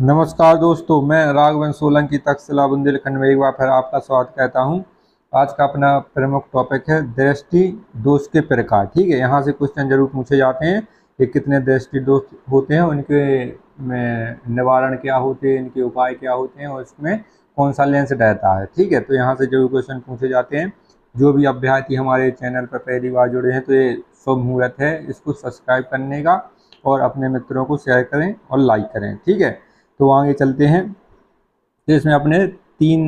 नमस्कार दोस्तों, मैं राघवंश सोलंकी तक्षशिला बुंदेलखंड में एक बार फिर आपका स्वागत कहता हूं। आज का अपना प्रमुख टॉपिक है दृष्टि दोष के प्रकार। ठीक है, यहाँ से क्वेश्चन जरूर पूछे जाते हैं कि कितने दृष्टि दोष होते हैं, उनके में निवारण क्या होते हैं, इनके उपाय क्या होते हैं और इसमें कौन सा लेंस रहता है। ठीक है, तो यहाँ से जरूर क्वेश्चन पूछे जाते हैं। जो भी अभ्यर्थी हमारे चैनल पर पहली बार जुड़े हैं तो ये शुभ मुहूर्त है इसको सब्सक्राइब करने का और अपने मित्रों को शेयर करें और लाइक करें। ठीक है, तो आगे चलते हैं। तो इसमें अपने तीन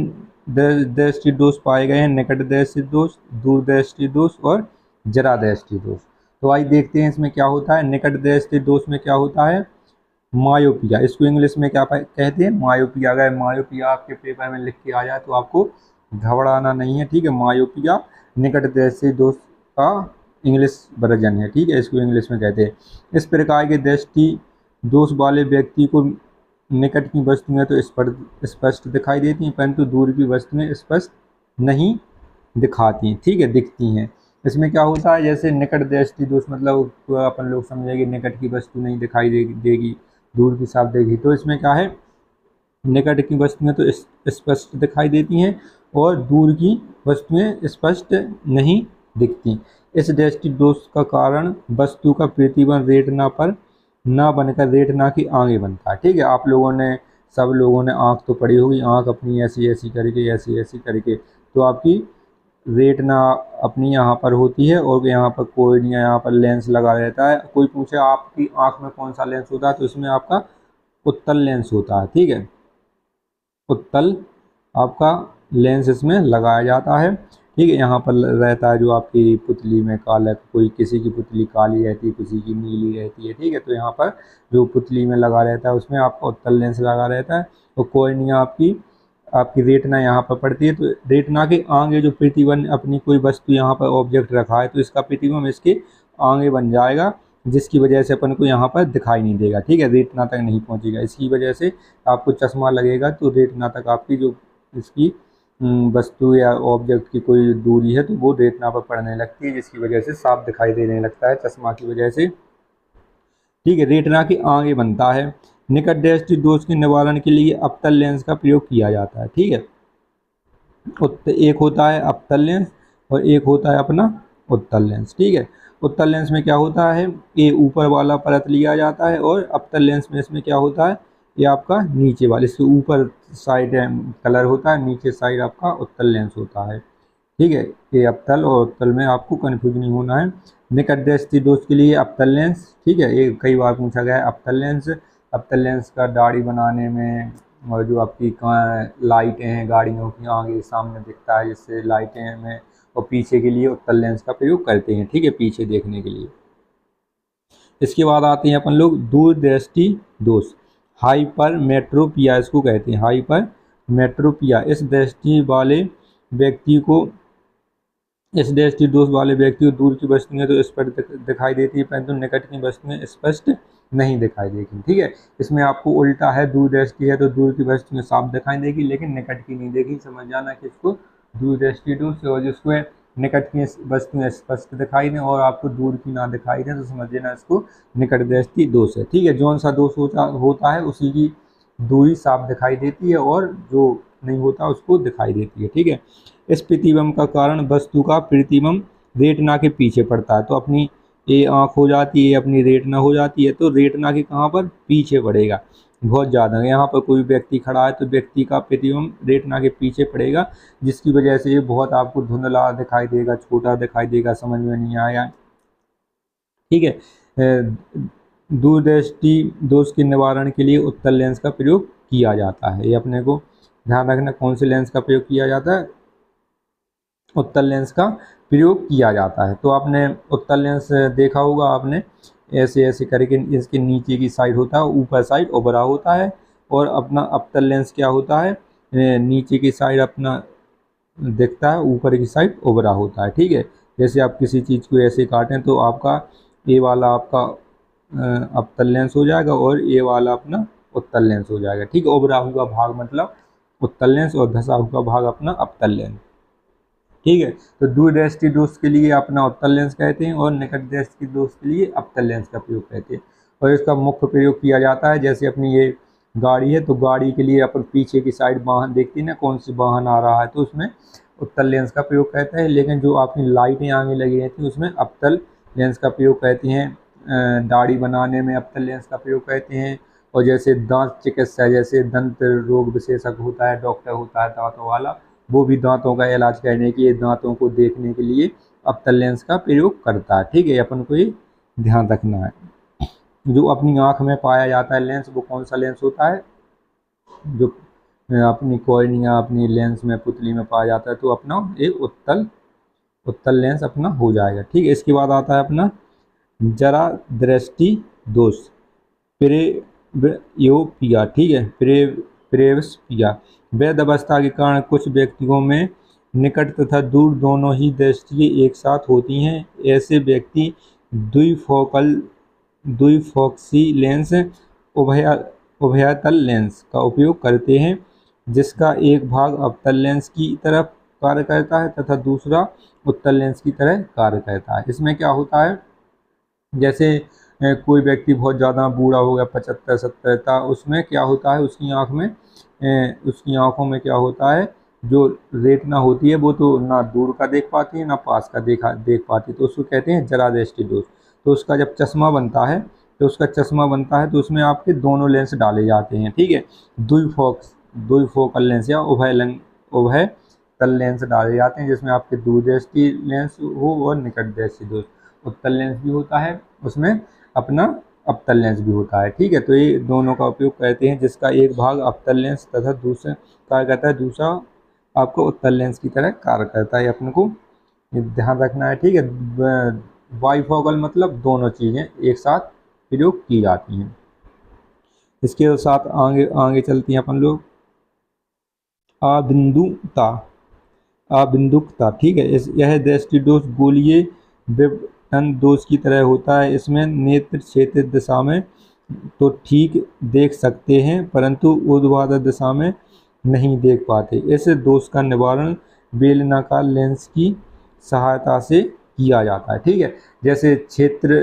दृष्टि दोष पाए गए हैं, निकट दृष्टि दोष, दूर दृष्टि दोष और जरा दृष्टि दोष। तो आइए देखते हैं इसमें क्या होता है। निकट दृष्टि दोष में क्या होता है, मायोपिया। इसको इंग्लिश में क्या कहते हैं, मायोपिया। अगर मायोपिया आपके पेपर में लिख के आ जाए तो आपको घबराना नहीं है। ठीक है, मायोपिया निकट दृष्टि दोष का इंग्लिश वर्जन है। ठीक है, इसको इंग्लिश में कहते हैं। इस प्रकार के दृष्टि दोष वाले व्यक्ति को निकट की वस्तुएं तो स्पष्ट दिखाई देती हैं, परंतु दूर की वस्तुएं स्पष्ट नहीं दिखाती। ठीक है, दिखती हैं। इसमें क्या होता है, जैसे निकट दृष्टि दोष मतलब तो अपन लोग समझेंगे निकट की वस्तु नहीं दिखाई देगी, दूर की साफ देगी। तो इसमें क्या है, निकट की वस्तुएं तो स्पष्ट दिखाई देती हैं और दूर की वस्तुएं स्पष्ट नहीं दिखती। इस दृष्टि दोष का कारण वस्तु का प्रतिबिंब रेटिना पर ना बनकर रेटिना की आगे बनता है। ठीक है, आप लोगों ने सब लोगों ने आँख तो पढ़ी होगी, आँख अपनी ऐसी ऐसी करके ऐसी ऐसी करके तो आपकी रेटिना अपनी यहाँ पर होती है और यहाँ पर कोर्निया यहाँ पर लेंस लगा रहता है। कोई पूछे आपकी आँख में कौन सा लेंस होता है, तो इसमें आपका उत्तल लेंस होता है। ठीक है, उत्तल आपका लेंस इसमें लगाया जाता है। ठीक है, यहाँ पर रहता है जो आपकी पुतली में काला, कोई किसी की पुतली काली रहती है, किसी की नीली रहती है। ठीक है, तो यहाँ पर जो पुतली में लगा रहता है उसमें आपका उत्तल लेंस लगा रहता है और कोर्निया आपकी रेटिना यहाँ पर पड़ती है। तो रेटिना के आगे जो प्रतिबिंब अपनी कोई वस्तु यहाँ पर ऑब्जेक्ट रखा है तो इसका प्रतिबिंब इसके आगे बन जाएगा, जिसकी वजह से अपन को यहाँ पर दिखाई नहीं देगा। ठीक है, रेटिना तक नहीं पहुँचेगा। इसकी वजह से आपको चश्मा लगेगा तो रेटिना तक आपकी जो इसकी वस्तु या ऑब्जेक्ट की कोई दूरी है तो वो रेटिना पर पड़ने लगती है, जिसकी वजह से साफ दिखाई देने लगता है चश्मा की वजह से। ठीक है, रेटिना के आगे बनता है। निकट दृष्टि दोष के निवारण के लिए अवतल लेंस का प्रयोग किया जाता है। ठीक है, एक होता है अवतल लेंस और एक होता है अपना उत्तल लेंस। ठीक है, उत्तल लेंस में क्या होता है, ये ऊपर वाला परत लिया जाता है और अवतल लेंस में इसमें क्या होता है, ये आपका नीचे वाले, इसके ऊपर साइड कलर होता है, नीचे साइड आपका उत्तल लेंस होता है। ठीक है, ये अवतल और उत्तल में आपको कन्फ्यूज नहीं होना है। निकट दृष्टि दोष के लिए अवतल लेंस। ठीक है, ये कई बार पूछा गया है अवतल लेंस। अवतल लेंस का दाढ़ी बनाने में और जो आपकी लाइटें हैं गाड़ियों की आगे सामने दिखता है जिससे लाइटें में, और पीछे के लिए उत्तल लेंस का प्रयोग करते हैं। ठीक है, पीछे देखने के लिए। इसके बाद आते हैं अपन लोग दूर दृष्टि दोष, हाइपरमेट्रोपिया इसको कहते हैं, हाइपरमेट्रोपिया। इस दृष्टि दोष वाले व्यक्ति को दूर की वस्तुएं तो स्पष्ट दिखाई देती है, परंतु निकट की वस्तुएं स्पष्ट नहीं दिखाई देगी। ठीक है, इसमें आपको उल्टा है, दूर दृष्टि है तो दूर की वस्तुएं साफ दिखाई देगी लेकिन निकट की नहीं देगी। समझ जाना कि इसको दूर दृष्टि दोष, और जिसको निकट की वस्तुएं स्पष्ट दिखाई दें और आपको दूर की ना दिखाई दें तो समझ लेना इसको निकट दृष्टि दोष है। ठीक है, जौन सा दोष होता है उसी की दूरी साफ दिखाई देती है और जो नहीं होता उसको दिखाई देती है। ठीक है, इस प्रतिबिंब का कारण वस्तु का प्रतिबिंब रेटिना के पीछे पड़ता है। तो अपनी ये आँख हो जाती है, अपनी रेटिना हो जाती है, तो रेटिना के कहाँ पर पीछे पड़ेगा बहुत ज़्यादा। यहाँ पर कोई व्यक्ति खड़ा है तो व्यक्ति का प्रतिबिंब रेटिना के पीछे पड़ेगा, जिसकी वजह से ये बहुत आपको धुंधला दिखाई देगा, छोटा दिखाई देगा, समझ में नहीं आएगा। ठीक है, दूरदृष्टि दोष के निवारण के लिए उत्तल लेंस का प्रयोग किया जाता है। ये अपने को ध्यान रखना, कौन से लेंस का प्रयोग किया जाता है, उत्तल लेंस का प्रयोग किया जाता है। तो आपने उत्तल लेंस देखा होगा, आपने ऐसे ऐसे करके इसके नीचे की साइड होता है, ऊपर साइड उभरा होता है, और अपना अवतल लेंस क्या होता है, नीचे की साइड अपना दिखता है, ऊपर की साइड उभरा होता है। ठीक है, जैसे आप किसी चीज़ को ऐसे काटें तो आपका ये वाला आपका अवतल लेंस हो जाएगा और ये वाला अपना उत्तल लेंस हो जाएगा। ठीक है, उभरा हुआ भाग मतलब उत्तल लेंस और धसा हुआ भाग अपना अवतल लेंस। ठीक है, तो दूरदृष्टि दोष के लिए अपना उत्तल लेंस कहते हैं और निकट दृष्टि दोष के लिए अवतल लेंस का प्रयोग कहते हैं। और इसका मुख्य प्रयोग किया जाता है, जैसे अपनी ये गाड़ी है तो गाड़ी के लिए अपन पीछे की साइड वाहन देखते हैं ना, कौन सी वाहन आ रहा है, तो उसमें उत्तल लेंस का प्रयोग करते हैं। लेकिन जो आपकी लाइटें आगे लगी रहती हैं उसमें अवतल लेंस का प्रयोग करते हैं। दाढ़ी बनाने में अवतल लेंस का प्रयोग करते हैं। और जैसे दांत चिकित्सा, जैसे दंत रोग विशेषज्ञ होता है, डॉक्टर होता है दांतों वाला, वो भी दांतों का इलाज करने के लिए, दांतों को देखने के लिए अवतल लेंस का प्रयोग करता है। ठीक है, अपन को ये ध्यान रखना है। जो अपनी आँख में पाया जाता है लेंस, वो कौन सा लेंस होता है? जो अपनी कॉर्निया, अपनी लेंस में, पुतली में पाया जाता है, तो अपना एक उत्तल लेंस अपना हो जाएगा। ठीक है, इसके बाद आता है अपना जरा दृष्टि दोष, प्रेयोपिया। ठीक है, प्रेयोपिया वैध अवस्था के कारण कुछ व्यक्तियों में निकट तथा दूर दोनों ही दृष्टियाँ एक साथ होती हैं। ऐसे व्यक्ति द्विफोक्सी लेंस, उभयतल लेंस का उपयोग करते हैं, जिसका एक भाग अवतल लेंस की तरफ कार्य करता है तथा दूसरा उत्तल लेंस की तरह कार्य करता है। इसमें क्या होता है, जैसे कोई व्यक्ति बहुत ज़्यादा बूढ़ा हो गया, 75-70 का, उसमें क्या होता है, उसकी आँखों में क्या होता है, जो रेटिना होती है वो तो ना दूर का देख पाती है ना पास का देख पाती है, तो उसको कहते हैं जरा दृष्टि दोष। तो उसका जब चश्मा बनता है तो उसमें आपके दोनों लेंस डाले जाते हैं। ठीक है, द्विफोकल लेंस या उभय तल लेंस डाले जाते हैं, जिसमें आपके दूरदृष्टि लेंस हो और निकट दृष्टि दोष। उत्तल लेंस भी होता है, उसमें अपना अवतल लेंस भी होता है। ठीक है, तो ये दोनों का उपयोग करते हैं, जिसका एक भाग अवतल लेंस तथा दूसरा कार्य करता है, दूसरा आपको उत्तल लेंस की तरह कार्य करता है। अपन को ध्यान रखना है। ठीक है, बाइफोकल मतलब दोनों चीज़ें एक साथ प्रयोग की जाती हैं। इसके साथ आगे चलती हैं अपन लोग। आबिंदुकता। ठीक है, यह दृष्टि दोष गोलीय विवर्तन दोष की तरह होता है। इसमें नेत्र क्षैतिज दिशा में तो ठीक देख सकते हैं, परंतु ऊर्ध्वाधर दिशा में नहीं देख पाते। इस दोष का निवारण बेलनाकार लेंस की सहायता से किया जाता है। ठीक है, जैसे क्षेत्र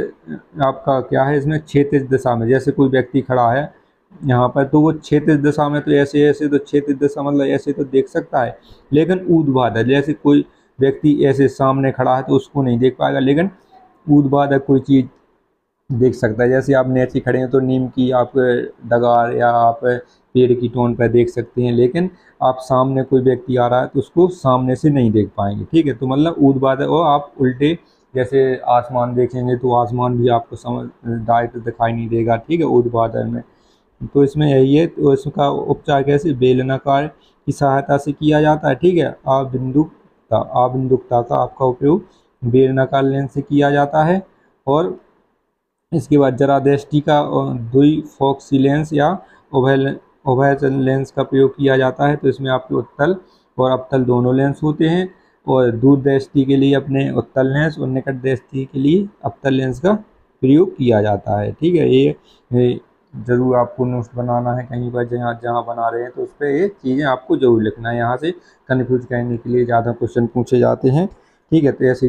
आपका क्या है, इसमें क्षैतिज दिशा में, जैसे कोई व्यक्ति खड़ा है यहाँ पर, तो वो क्षैतिज दिशा में तो ऐसे तो क्षैतिज दिशा मतलब ऐसे तो देख सकता है, लेकिन ऊर्ध्वाधर, जैसे कोई व्यक्ति ऐसे सामने खड़ा है तो उसको नहीं देख पाएगा, लेकिन ऊर्ध्वाधर कोई चीज़ देख सकता है। जैसे आप नीचे खड़े हैं तो नीम की आप डगार या आप पेड़ की टोन पर देख सकते हैं, लेकिन आप सामने कोई व्यक्ति आ रहा है तो उसको सामने से नहीं देख पाएंगे। ठीक है, तो मतलब ऊर्ध्वाधर, और आप उल्टे जैसे आसमान देखेंगे तो आसमान भी आपको डायरेक्ट दिखाई नहीं देगा। ठीक है, ऊर्ध्वाधर में। तो इसमें यही है, तो इसका उपचार कैसे, बेलनाकार की सहायता से किया जाता है। ठीक है, आबिंदुकता का आपका उपयोग बेलनाकार लेंस से किया जाता है। और इसके बाद जरा दृष्टि का द्विफोक्सी लेंस या उभय लेंस का प्रयोग किया जाता है। तो इसमें आपके उत्तल और अवतल दोनों लेंस होते हैं, और दूर दृष्टि के लिए अपने उत्तल लेंस और निकट दृष्टि के लिए अवतल लेंस का प्रयोग किया जाता है। ठीक है, ये ज़रूर आपको नोट्स बनाना है कहीं पर, जहाँ बना रहे हैं तो उस पर ये चीज़ें आपको ज़रूर लिखना है। यहाँ से कन्फ्यूज करने के लिए ज़्यादा क्वेश्चन पूछे जाते हैं। ठीक है, तो ऐसे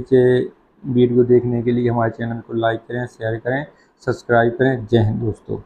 वीडियो देखने के लिए हमारे चैनल को लाइक करें, शेयर करें, सब्सक्राइब करें। जय हिंद दोस्तों।